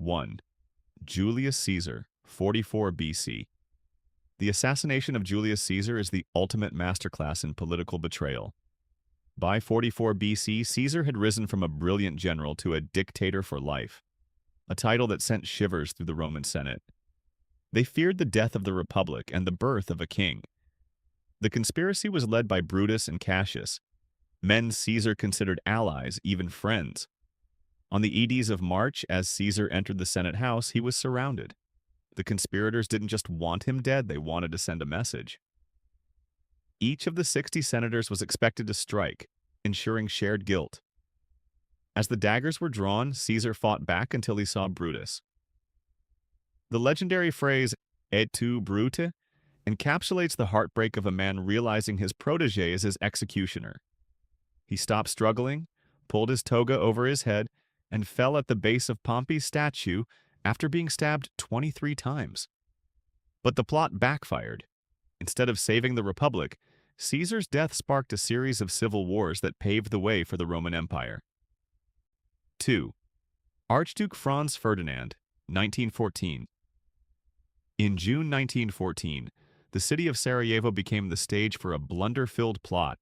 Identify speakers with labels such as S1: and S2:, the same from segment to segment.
S1: 1. Julius Caesar, 44 BC. The assassination of Julius Caesar is the ultimate masterclass in political betrayal. By 44 BC, Caesar had risen from a brilliant general to a dictator for life, a title that sent shivers through the Roman Senate. They feared the death of the Republic and the birth of a king. The conspiracy was led by Brutus and Cassius, men Caesar considered allies, even friends. On the Ides of March, as Caesar entered the Senate House, he was surrounded. The conspirators didn't just want him dead, they wanted to send a message. Each of the 60 senators was expected to strike, ensuring shared guilt. As the daggers were drawn, Caesar fought back until he saw Brutus. The legendary phrase, "Et tu, Brute," encapsulates the heartbreak of a man realizing his protege is his executioner. He stopped struggling, pulled his toga over his head, and fell at the base of Pompey's statue after being stabbed 23 times. But the plot backfired. Instead of saving the Republic, Caesar's death sparked a series of civil wars that paved the way for the Roman Empire. 2. Archduke Franz Ferdinand, 1914. In June 1914, the city of Sarajevo became the stage for a blunder-filled plot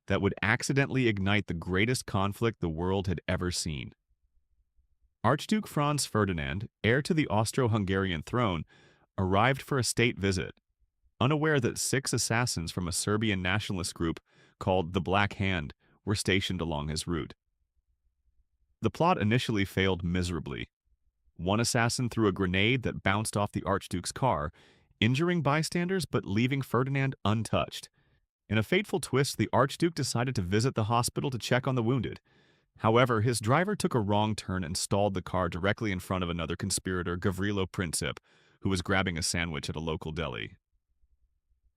S1: that would accidentally ignite the greatest conflict the world had ever seen. Archduke Franz Ferdinand, heir to the Austro-Hungarian throne, arrived for a state visit, unaware that 6 assassins from a Serbian nationalist group called the Black Hand were stationed along his route. The plot initially failed miserably. One assassin threw a grenade that bounced off the Archduke's car, injuring bystanders but leaving Ferdinand untouched. In a fateful twist, the Archduke decided to visit the hospital to check on the wounded. However, his driver took a wrong turn and stalled the car directly in front of another conspirator, Gavrilo Princip, who was grabbing a sandwich at a local deli.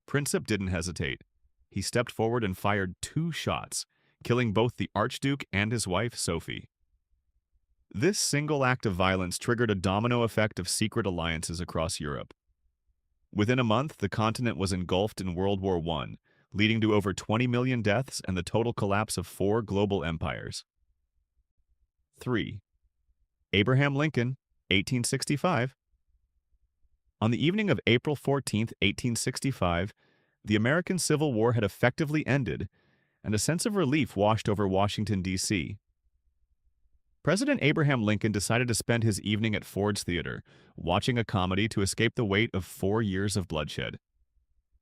S1: Princip didn't hesitate. He stepped forward and fired 2 shots, killing both the Archduke and his wife, Sophie. This single act of violence triggered a domino effect of secret alliances across Europe. Within a month, the continent was engulfed in World War I, leading to over 20 million deaths and the total collapse of 4 global empires. 3. Abraham Lincoln, 1865. On the evening of April 14, 1865, the American Civil War had effectively ended, and a sense of relief washed over Washington, D.C. President Abraham Lincoln decided to spend his evening at Ford's Theater, watching a comedy to escape the weight of 4 years of bloodshed.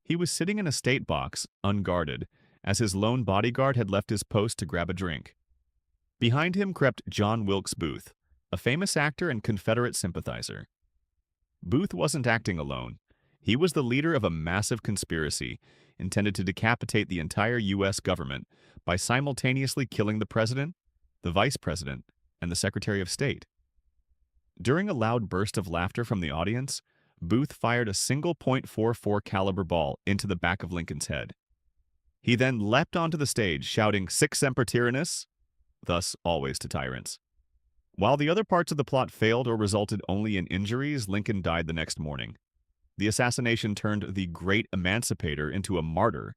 S1: He was sitting in a state box, unguarded, as his lone bodyguard had left his post to grab a drink. Behind him crept John Wilkes Booth, a famous actor and Confederate sympathizer. Booth wasn't acting alone. He was the leader of a massive conspiracy intended to decapitate the entire U.S. government by simultaneously killing the president, the vice president, and the Secretary of State. During a loud burst of laughter from the audience, Booth fired a single .44 caliber ball into the back of Lincoln's head. He then leapt onto the stage, shouting, "Sic semper tyrannis," thus always to tyrants. While the other parts of the plot failed or resulted only in injuries, Lincoln died the next morning. The assassination turned the great emancipator into a martyr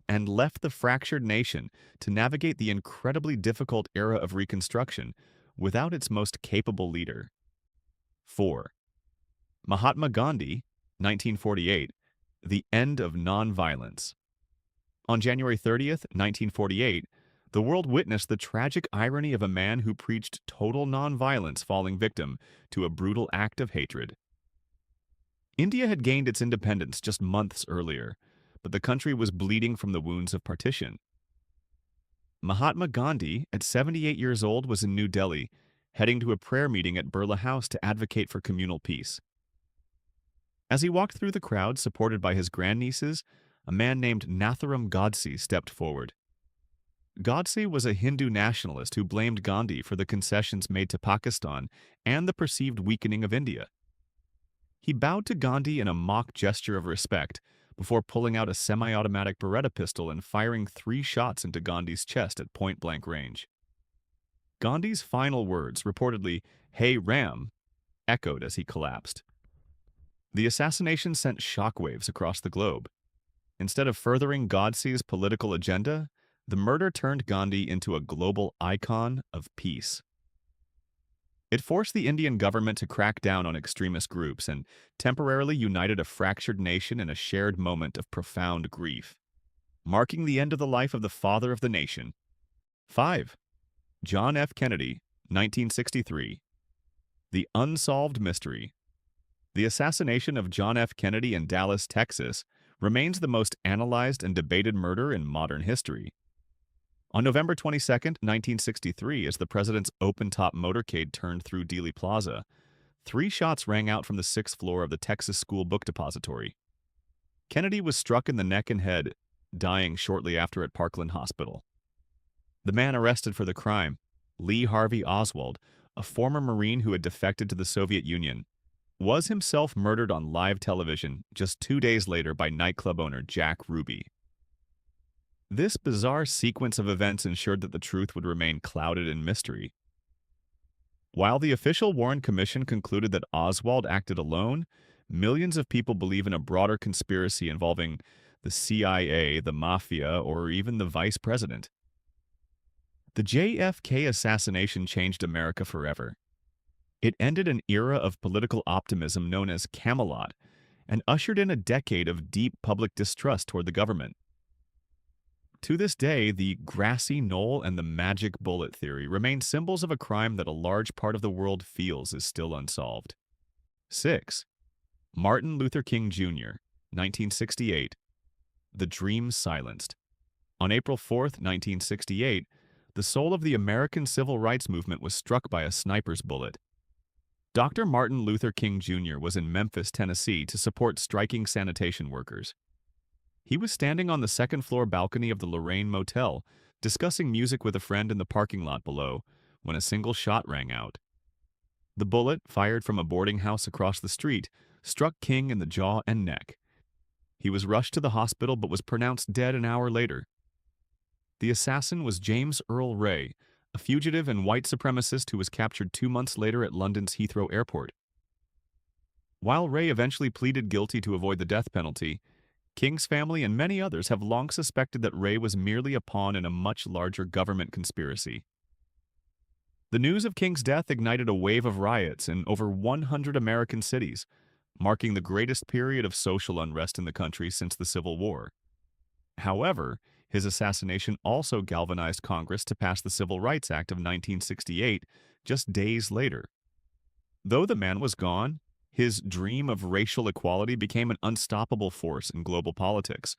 S1: and left the fractured nation to navigate the incredibly difficult era of Reconstruction without its most capable leader. 4. Mahatma Gandhi, 1948, The End of Nonviolence. On January 30th, 1948, the world witnessed the tragic irony of a man who preached total nonviolence falling victim to a brutal act of hatred. India had gained its independence just months earlier, but the country was bleeding from the wounds of partition. Mahatma Gandhi, at 78 years old, was in New Delhi, heading to a prayer meeting at Birla House to advocate for communal peace. As he walked through the crowd, supported by his grandnieces, a man named Nathuram Godse stepped forward. Godse was a Hindu nationalist who blamed Gandhi for the concessions made to Pakistan and the perceived weakening of India. He bowed to Gandhi in a mock gesture of respect before pulling out a semi-automatic Beretta pistol and firing 3 shots into Gandhi's chest at point-blank range. Gandhi's final words, reportedly, "Hey Ram," echoed as he collapsed. The assassination sent shockwaves across the globe. Instead of furthering Godse's political agenda, the murder turned Gandhi into a global icon of peace. It forced the Indian government to crack down on extremist groups and temporarily united a fractured nation in a shared moment of profound grief, marking the end of the life of the father of the nation. 5. John F. Kennedy, 1963. The Unsolved Mystery. The assassination of John F. Kennedy in Dallas, Texas, remains the most analyzed and debated murder in modern history. On November 22, 1963, as the president's open-top motorcade turned through Dealey Plaza, 3 shots rang out from the 6th floor of the Texas School Book Depository. Kennedy was struck in the neck and head, dying shortly after at Parkland Hospital. The man arrested for the crime, Lee Harvey Oswald, a former Marine who had defected to the Soviet Union, was himself murdered on live television just 2 days later by nightclub owner Jack Ruby. This bizarre sequence of events ensured that the truth would remain clouded in mystery. While the official Warren Commission concluded that Oswald acted alone, millions of people believe in a broader conspiracy involving the CIA, the mafia, or even the vice president. The JFK assassination changed America forever. It ended an era of political optimism known as Camelot and ushered in a decade of deep public distrust toward the government. To this day, the grassy knoll and the magic bullet theory remain symbols of a crime that a large part of the world feels is still unsolved. 6. Martin Luther King Jr., 1968. The Dream Silenced. On April 4, 1968, the soul of the American civil rights movement was struck by a sniper's bullet. Dr. Martin Luther King Jr. was in Memphis, Tennessee to support striking sanitation workers. He was standing on the second-floor balcony of the Lorraine Motel, discussing music with a friend in the parking lot below, when a single shot rang out. The bullet, fired from a boarding house across the street, struck King in the jaw and neck. He was rushed to the hospital but was pronounced dead an hour later. The assassin was James Earl Ray, a fugitive and white supremacist who was captured 2 months later at London's Heathrow Airport. While Ray eventually pleaded guilty to avoid the death penalty, King's family and many others have long suspected that Ray was merely a pawn in a much larger government conspiracy. The news of King's death ignited a wave of riots in over 100 American cities, marking the greatest period of social unrest in the country since the Civil War. However, his assassination also galvanized Congress to pass the Civil Rights Act of 1968 just days later. Though the man was gone, his dream of racial equality became an unstoppable force in global politics,